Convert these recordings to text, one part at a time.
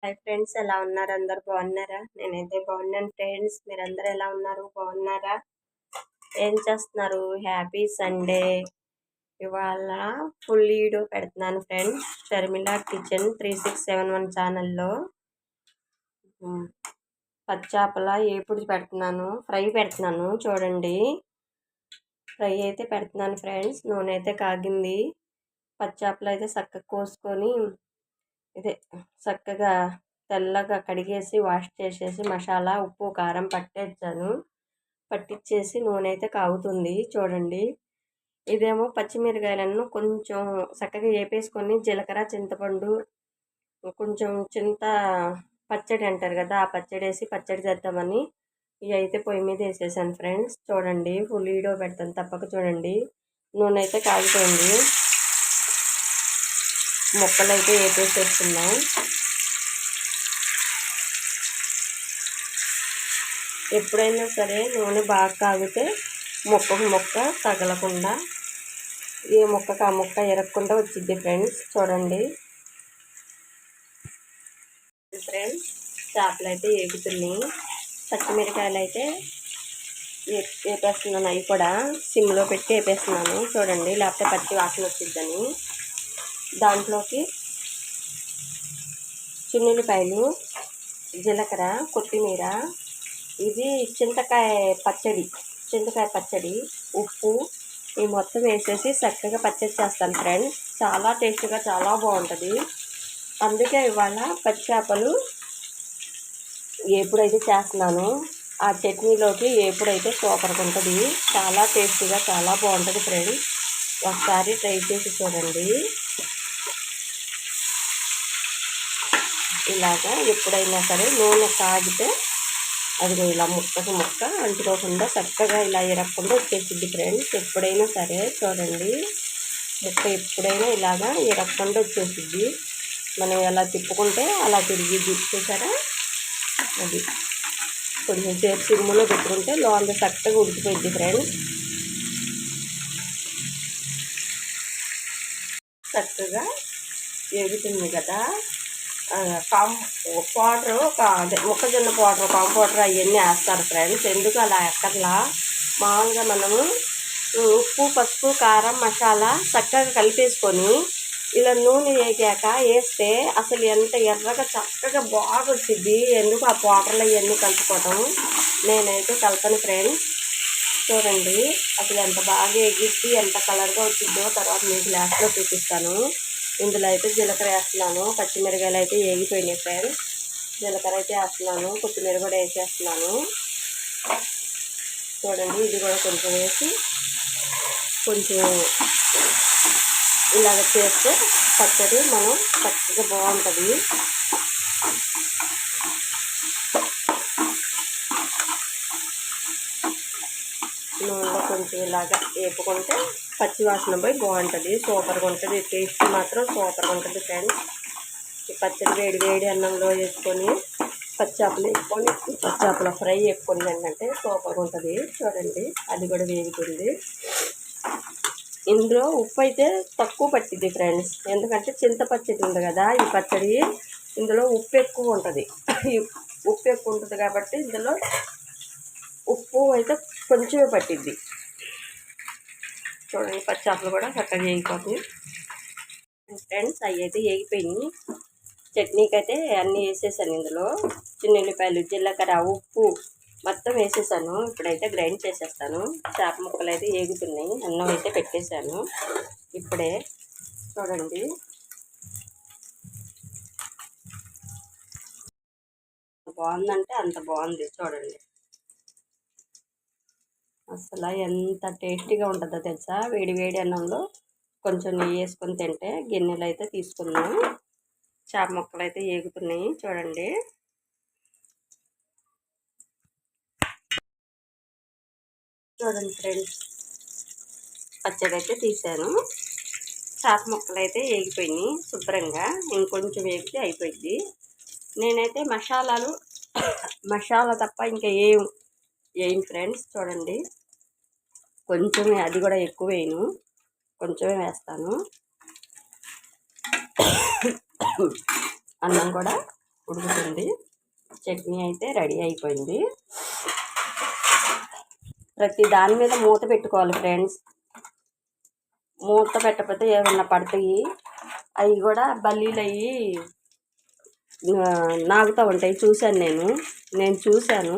Hi friends, ఎలా ఉన్నారు? అందరు బాగున్నారా? నేనైతే బాగున్నాను ఫ్రెండ్స్. మీరందరూ ఎలా ఉన్నారు? బాగున్నారా? ఏం చేస్తున్నారు? Happy Sunday. ఇవాళ ఫుల్ వీడియో పెడుతున్నాను ఫ్రెండ్స్. షర్మిల కిచెన్ 3671 ఛానల్లో పచ్చాపల ఏపుడు పెడుతున్నాను, ఫ్రై పెడుతున్నాను. చూడండి, ఫ్రై అయితే పెడుతున్నాను ఫ్రెండ్స్. నూనె అయితే కాగింది. పచ్చాపలు అయితే చక్కగా కోసుకొని ఇదే చక్కగా తెల్లగా కడిగేసి వాష్ చేసేసి మసాలా ఉప్పు కారం పట్టించేసి నూనె అయితే కాగుతుంది. చూడండి, ఇదేమో పచ్చిమిరకాయలను కొంచెం చక్కగా వేపేసుకొని జీలకర్ర చింతపండు కొంచెం పచ్చడి అంటారు కదా, ఆ పచ్చడి వేసి పచ్చడి చేద్దామని ఇవి అయితే పొయ్యి మీద వేసేసాను ఫ్రెండ్స్. చూడండి, ఫుల్ వీడియో పెడతాను, తప్పక చూడండి. నూనె అయితే కాగిపోయింది. ముక్కలు అయితే వేపేసేస్తున్నాం. ఎప్పుడైనా సరే నూనె బాగా కాగితే మొక్క తగలకుండా ఏ ముక్కకు ఆ ముక్క ఎరగకుండా వచ్చింది ఫ్రెండ్స్. చూడండి ఫ్రెండ్స్, చేపలు అయితే వేగుతున్నాయి. పచ్చిమిరకాయలు అయితే వేపేస్తున్నాను. అవి కూడా సిమ్లో పెట్టి వేపేస్తున్నాను. చూడండి, లేకపోతే పచ్చి వాసన వచ్చిద్దని. దాంట్లోకి చిన్నుల్లిపాయలు, జీలకర్ర, కొత్తిమీర, ఇది చింతకాయ పచ్చడి, ఉప్పు ఈ మొత్తం వేసేసి చక్కగా పచ్చడి చేస్తాను ఫ్రెండ్స్. చాలా టేస్ట్గా చాలా బాగుంటుంది. అందుకే ఇవాళ పచ్చాపలు ఎప్పుడైతే చేస్తున్నాను ఆ చట్నీలోకి ఎప్పుడైతే సూపర్గా ఉంటుంది. చాలా టేస్టీగా చాలా బాగుంటుంది ఫ్రెండ్స్. ఒకసారి ట్రై చేసి చూడండి. ఇలాగా ఎప్పుడైనా సరే నూనె కాగితే అది ఇలా ముక్క అంటుకోకుండా చక్కగా ఇలా ఎరగకుండా వచ్చేసింది ఫ్రెండ్స్. ఎప్పుడైనా సరే చూడండి, ముక్క ఎప్పుడైనా ఇలాగా ఎరగకుండా వచ్చేసింది. మనం ఎలా తిప్పుకుంటే అలా తిరిగి చూసారా, అది కొంచెం సేపు సిమ్లో పెట్టుకుంటే లోపల చక్కగా ఉడికిపోయింది ఫ్రెండ్స్. చక్కగా ఎగుతుంది కదా. పౌడరు అదే మొక్కజొన్న పౌడర్, కామ్ పౌడర్ అవన్నీ వేస్తారు ఫ్రెండ్స్. ఎందుకు అలా ఎక్కర్లా, మామూలుగా మనము ఉప్పు పసుపు కారం మసాలా చక్కగా కలిపేసుకొని ఇలా నూనె వేగాక వేస్తే అసలు ఎంత ఎర్రగా చక్కగా బాగా వచ్చింది. ఎందుకు ఆ పౌడర్లు అవన్నీ కలుపుకోవటం, నేనైతే కలపను ఫ్రెండ్స్. చూడండి, అసలు ఎంత బాగా ఎగిద్ది, ఎంత కలర్గా వచ్చిందో తర్వాత మీకు లాస్ట్లో చూపిస్తాను. ఇందులో అయితే జీలకర్ర వేస్తున్నాను. పచ్చిమిరకాయలు అయితే వేగిపోయినాయి ఫ్రెండ్స్. జీలకర్ర అయితే వేస్తున్నాను, కొత్తిమీర కూడా వేసేస్తున్నాను. చూడండి, ఇది కూడా కొంచెం వేసి కొంచెం ఇలాగ చేస్తే పచ్చడి మనం చక్కగా బాగుంటుంది. నూనెలో కొంచెం ఇలాగా వేపుకుంటే పచ్చి వాసన పోయి బాగుంటుంది, సూపర్గా ఉంటుంది. టేస్ట్ మాత్రం సూపర్గా ఉంటుంది ఫ్రెండ్స్. ఈ పచ్చడి వేడి అన్నంలో వేసుకొని పచ్చాపలు వేసుకొని పచ్చాపల ఫ్రై వేసుకొని ఏంటంటే సూపర్గా ఉంటుంది. చూడండి, అది కూడా వేగుతుంది. ఇందులో ఉప్పు అయితే తక్కువ పట్టింది ఫ్రెండ్స్, ఎందుకంటే చింతపచ్చడి ఉంది కదా ఈ పచ్చడి, ఇందులో ఉప్పు ఎక్కువ ఉంటుంది. కాబట్టి ఇందులో ఉప్పు అయితే కొంచెమే పట్టిద్ది. చూడండి, పచ్చాపలు కూడా చక్కగా వేగిపోతుంది ఫ్రెండ్స్. అవి అయితే వేగిపోయినాయి. చట్నీకి అయితే అన్నీ వేసేసాను. ఇందులో చిన్నుల్లిపాయలు, జీలకర్ర, ఉప్పు మొత్తం వేసేసాను. ఇప్పుడైతే గ్రైండ్ చేసేస్తాను. చేప ముక్కలు అయితే వేగుతున్నాయి. అన్నం అయితే పెట్టేశాను ఇప్పుడే. చూడండి, బాగుందంటే అంత బాగుంది. చూడండి, అసలు ఎంత టేస్టీగా ఉంటుందో తెలుసా. వేడి అన్నంలో కొంచెం నెయ్యి వేసుకొని తింటే. గిన్నెలు అయితే తీసుకున్నాం. చేప ముక్కలు అయితే వేగుతున్నాయి. చూడండి, ఫ్రెండ్స్, పచ్చడి అయితే తీసాను. చేప ముక్కలు అయితే వేగిపోయినాయి శుభ్రంగా. ఇంకొంచెం వేగితే అయిపోయింది. నేనైతే మసాలా తప్ప ఇంకా ఏం ఫ్రెండ్స్. చూడండి, కొంచెమే, అది కూడా ఎక్కువ వేయను, కొంచెమే వేస్తాను. అన్నం కూడా ఉడుకుతుంది. చట్నీ అయితే రెడీ అయిపోయింది. ప్రతి దాని మీద మూత పెట్టుకోవాలి ఫ్రెండ్స్. మూత పెట్టకపోతే ఏమన్నా పడతాయి. అవి కూడా బల్లీలు అయ్యి నాగుతూ ఉంటాయి. నేను చూశాను.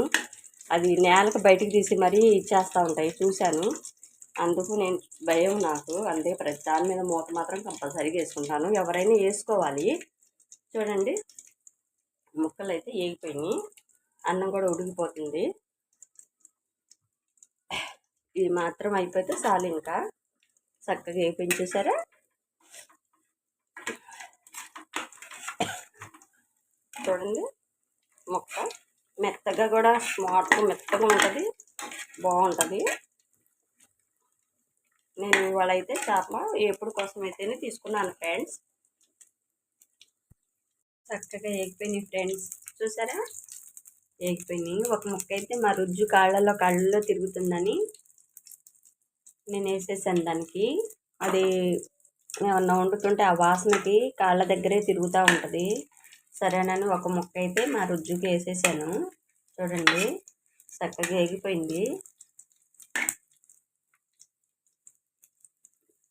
అది నేలకు బయటికి తీసి మరీ ఇచ్చేస్తూ ఉంటాయి. చూశాను. అందుకు నేను భయం నాకు. అందుకే ప్రతి దాని మీద మూత మాత్రం కంపల్సరీగా వేసుకుంటాను. ఎవరైనా వేసుకోవాలి. చూడండి, ముక్కలు అయితే వేగిపోయినాయి. అన్నం కూడా ఉడికిపోతుంది. ఇది మాత్రం అయిపోతే చాలు. ఇంకా చక్కగా వేయించేసారా. చూడండి, ముక్క మెత్తగా కూడా మెత్తగా ఉంటుంది. బాగుంటుంది. నేను ఇవాళ అయితే చేప ఎప్పుడు కోసం అయితేనే తీసుకున్నాను ఫ్రెండ్స్. చక్కగా వేగిపోయినాయి ఫ్రెండ్స్. చూసారా, వేగిపోయినాయి. ఒక ముక్క అయితే మా రుజ్జు కళ్ళలో తిరుగుతుందని నేను వేసేసాను దానికి. అది ఏమన్నా వండుతుంటే ఆ వాసనకి కాళ్ళ దగ్గరే తిరుగుతూ ఉంటుంది. సరేనని ఒక ముక్క అయితే మా రుజ్జుకి వేసేసాను. చూడండి, చక్కగా వేగిపోయింది.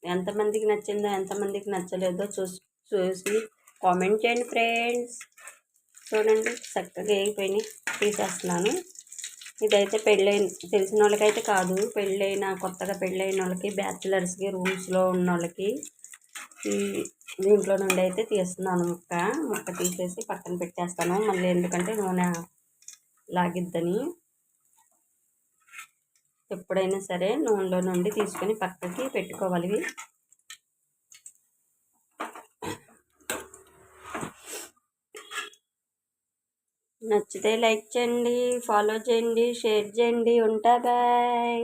ఎంతమందికి నచ్చిందో ఎంతమందికి నచ్చలేదో చూసి కామెంట్ చేయండి ఫ్రెండ్స్. చూడండి, చక్కగా వేగిపోయినాయి. తీసేస్తున్నాను. ఇదైతే తెలిసిన వాళ్ళకైతే కాదు, కొత్తగా పెళ్ళైన వాళ్ళకి, బ్యాచిలర్స్కి, రూమ్స్లో ఉన్న వాళ్ళకి దీంట్లో నుండి అయితే తీస్తున్నాను. ముక్క తీసేసి పక్కన పెట్టేస్తాను. మళ్ళీ ఎందుకంటే నూనె లాగిద్దని. ఎప్పుడైనా సరే నూనెలో నుండి తీసుకొని పక్కకి పెట్టుకోవాలి. నచ్చితే లైక్ చేయండి, ఫాలో చేయండి, షేర్ చేయండి. ఉంటా, బాయ్.